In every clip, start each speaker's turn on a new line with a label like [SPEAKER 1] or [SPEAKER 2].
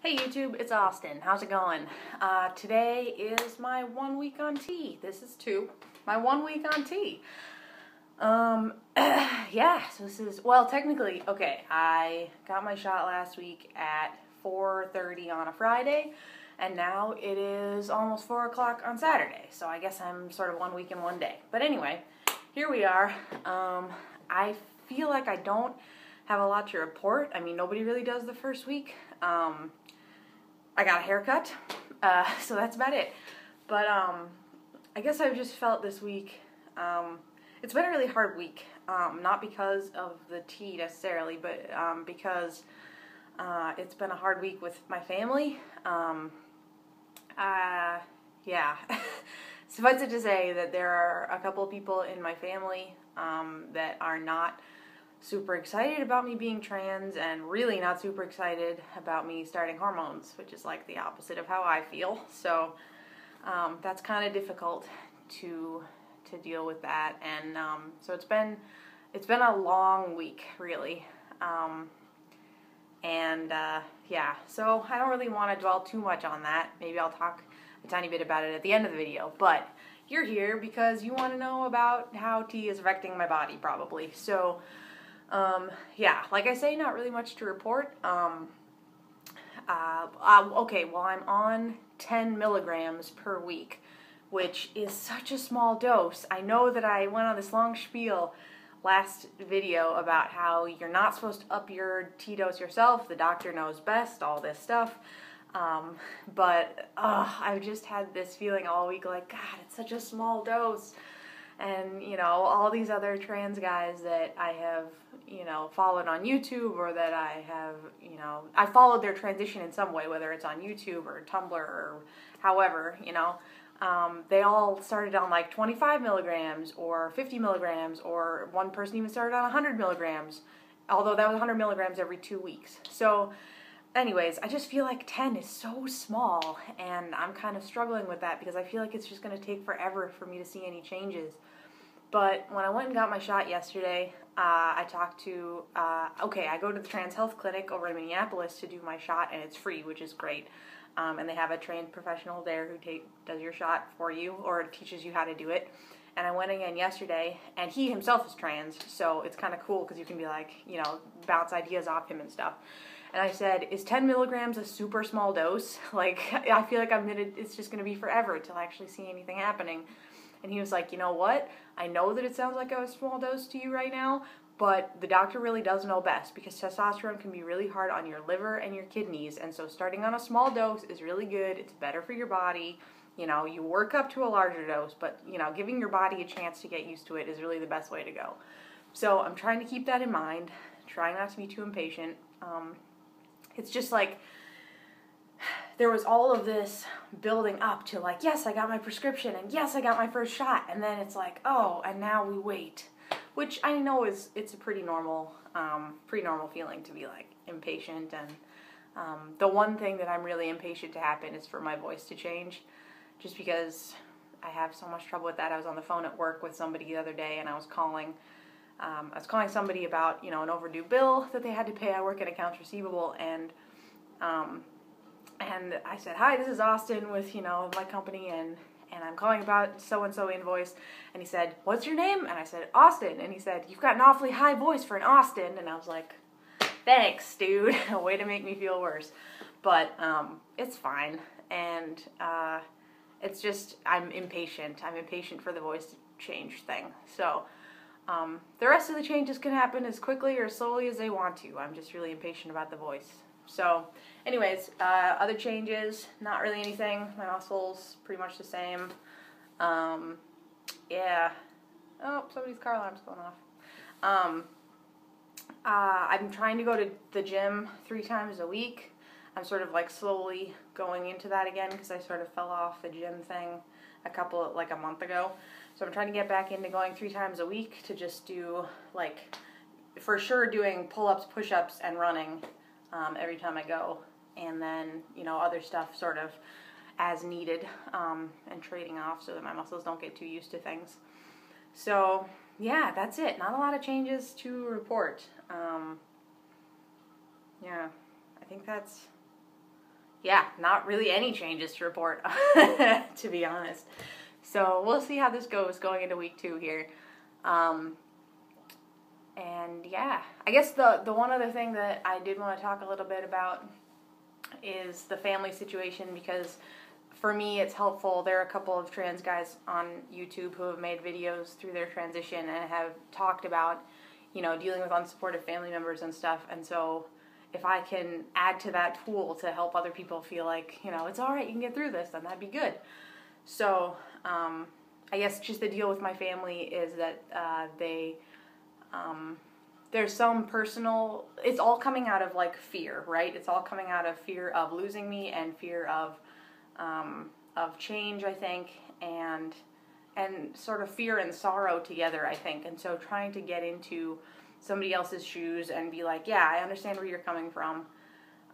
[SPEAKER 1] Hey YouTube, it's Austin. How's it going? Today is my 1 week on tea. This is my 1 week on tea. Yeah, so this is, well, technically, okay, I got my shot last week at 4:30 on a Friday, and now it is almost 4 o'clock on Saturday, so I guess I'm sort of 1 week in 1 day. But anyway, here we are. I feel like I don't have a lot to report. I mean, nobody really does the first week. I got a haircut, so that's about it. But I guess I've just felt this week, it's been a really hard week, not because of the tea necessarily, but because it's been a hard week with my family. Yeah, suffice it to say that there are a couple of people in my family that are not super excited about me being trans and really not super excited about me starting hormones, which is like the opposite of how I feel. So that's kind of difficult to deal with that, and so it's been a long week, really. Yeah, so I don't really want to dwell too much on that. Maybe I'll talk a tiny bit about it at the end of the video, but you're here because you want to know about how tea is affecting my body, probably. So yeah, like I say, not really much to report. Okay, well, I'm on 10 milligrams per week, which is such a small dose. I know that I went on this long spiel last video about how you're not supposed to up your tea dose yourself, the doctor knows best, all this stuff. But I've just had this feeling all week like, God, it's such a small dose. And, you know, all these other trans guys that I have, you know, followed on YouTube, or that I have, you know, I followed their transition in some way, whether it's on YouTube or Tumblr or however, you know, they all started on like 25 milligrams or 50 milligrams, or one person even started on 100 milligrams, although that was 100 milligrams every 2 weeks. So anyways, I just feel like 10 is so small, and I'm kind of struggling with that because I feel like it's just going to take forever for me to see any changes. But when I went and got my shot yesterday, I talked to, okay, I go to the Trans Health Clinic over in Minneapolis to do my shot, and it's free, which is great. And they have a trained professional there who does your shot for you, or teaches you how to do it. And I went again yesterday, and he himself is trans, so it's kind of cool because you can be like, you know, bounce ideas off him and stuff. And I said, is 10 milligrams a super small dose? Like, I feel like it's just going to be forever till I actually see anything happening. And he was like, you know what? I know that it sounds like a small dose to you right now, but the doctor really does know best, because testosterone can be really hard on your liver and your kidneys. And so starting on a small dose is really good. It's better for your body. You know, you work up to a larger dose, but, you know, giving your body a chance to get used to it is really the best way to go. So I'm trying to keep that in mind, trying not to be too impatient. It's just like, there was all of this building up to like, yes, I got my prescription, and yes, I got my first shot, and then it's like, oh, and now we wait, which I know it's a pretty normal feeling to be like impatient. And the one thing that I'm really impatient to happen is for my voice to change, just because I have so much trouble with that. I was on the phone at work with somebody the other day, and I was calling somebody about, you know, an overdue bill that they had to pay. I work in accounts receivable, and I said, hi, this is Austin with, you know, my company, and I'm calling about so-and-so invoice. And he said, what's your name? And I said, Austin. And he said, you've got an awfully high voice for an Austin. And I was like, thanks, dude. Way to make me feel worse. But it's fine. And it's just, I'm impatient. I'm impatient for the voice change thing. So the rest of the changes can happen as quickly or slowly as they want to. I'm just really impatient about the voice. So anyways, other changes, not really anything. My muscles, pretty much the same. Yeah. Oh, somebody's car alarm's going off. I'm trying to go to the gym 3 times a week. I'm sort of like slowly going into that again, because I sort of fell off the gym thing like a month ago. So I'm trying to get back into going 3 times a week to just do, like, for sure doing pull-ups, push-ups, and running every time I go, and then, you know, other stuff sort of as needed, and trading off so that my muscles don't get too used to things. So yeah, that's it. Not a lot of changes to report. Yeah, I think that's yeah, not really any changes to report, to be honest. So we'll see how this goes going into week 2 here. And yeah, I guess the one other thing that I did want to talk a little bit about is the family situation, because for me it's helpful. There are a couple of trans guys on YouTube who have made videos through their transition and have talked about, dealing with unsupportive family members and stuff. And so if I can add to that tool to help other people feel like, it's all right, you can get through this, then that'd be good. So I guess just the deal with my family is that there's some personal, it's all coming out of like fear, right? It's all coming out of fear of losing me and fear of change, I think, and sort of fear and sorrow together, I think. And so trying to get into somebody else's shoes and be like, yeah, I understand where you're coming from.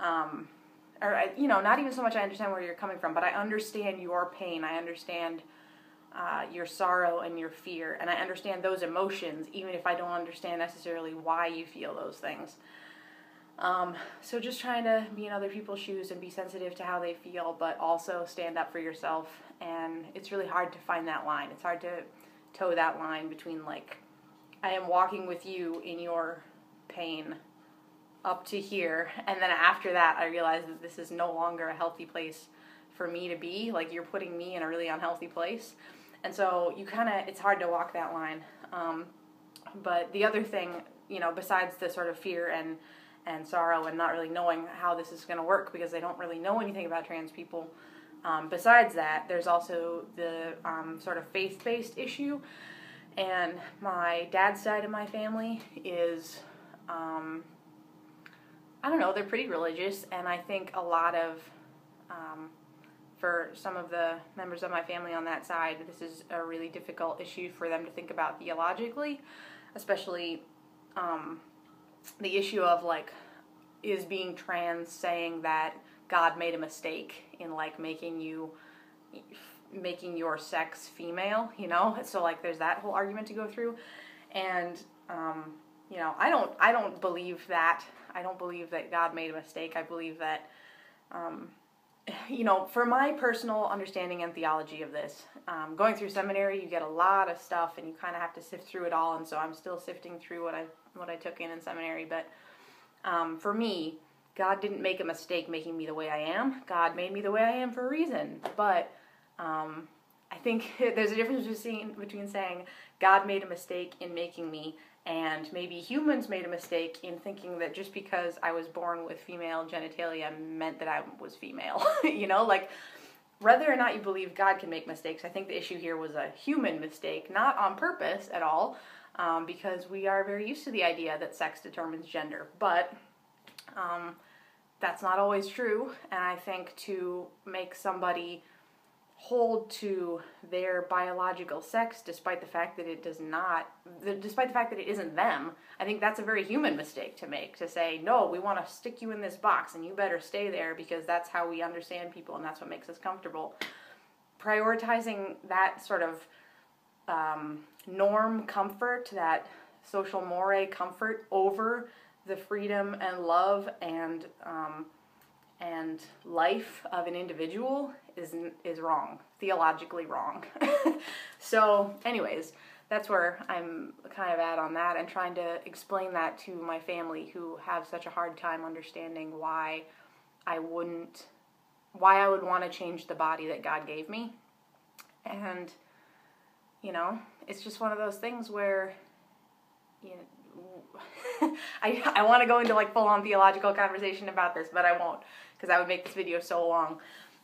[SPEAKER 1] Not even so much I understand where you're coming from, but I understand your pain. I understand your sorrow and your fear, and I understand those emotions, even if I don't understand necessarily why you feel those things. So just trying to be in other people's shoes and be sensitive to how they feel, but also stand up for yourself. And it's really hard to find that line. It's hard to toe that line between, like, I am walking with you in your pain up to here, and then after that I realize that this is no longer a healthy place for me to be. Like, you're putting me in a really unhealthy place. And so it's hard to walk that line. But the other thing, besides the sort of fear and sorrow and not really knowing how this is going to work, because I don't really know anything about trans people, besides that, there's also the sort of faith-based issue. And my dad's side of my family is, they're pretty religious, and I think a lot of, for some of the members of my family on that side, this is a really difficult issue for them to think about theologically, especially the issue of, like, is being trans saying that God made a mistake in, like, making your sex female, So, like, there's that whole argument to go through. And I don't believe that. I don't believe that God made a mistake. I believe that for my personal understanding and theology of this, going through seminary, you get a lot of stuff and you kind of have to sift through it all. And so I'm still sifting through what I took in seminary. But for me, God didn't make a mistake making me the way I am. God made me the way I am for a reason. But I think there's a difference between saying God made a mistake in making me, and maybe humans made a mistake in thinking that just because I was born with female genitalia meant that I was female. Like, whether or not you believe God can make mistakes, I think the issue here was a human mistake, not on purpose at all, because we are very used to the idea that sex determines gender. But that's not always true, and I think to make somebody hold to their biological sex despite the fact that it isn't them, I think that's a very human mistake to make, to say, no, we want to stick you in this box and you better stay there because that's how we understand people and that's what makes us comfortable. Prioritizing that sort of norm comfort, that social moire comfort over the freedom and love and life of an individual is wrong, theologically wrong. So anyways, that's where I'm kind of at on that, and trying to explain that to my family, who have such a hard time understanding why I would want to change the body that God gave me. And it's just one of those things where I want to go into like full-on theological conversation about this, but I won't, because that would make this video so long.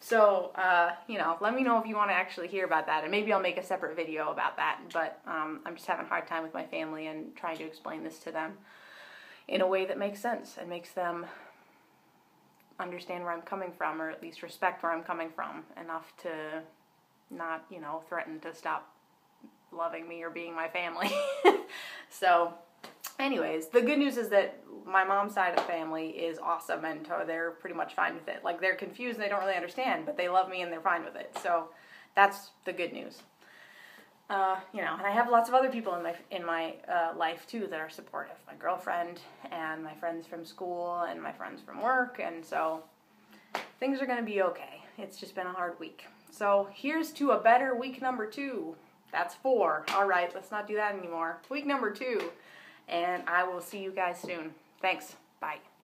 [SPEAKER 1] So, let me know if you want to actually hear about that, and maybe I'll make a separate video about that. But I'm just having a hard time with my family and trying to explain this to them in a way that makes sense and makes them understand where I'm coming from, or at least respect where I'm coming from enough to not, threaten to stop loving me or being my family. So anyways, the good news is that my mom's side of the family is awesome, and they're pretty much fine with it. Like, they're confused and they don't really understand, but they love me and they're fine with it. So that's the good news. And I have lots of other people in my life too that are supportive. My girlfriend and my friends from school and my friends from work, and so things are going to be okay. It's just been a hard week. So here's to a better week number 2. That's 4. All right, let's not do that anymore. Week number 2. And I will see you guys soon. Thanks. Bye.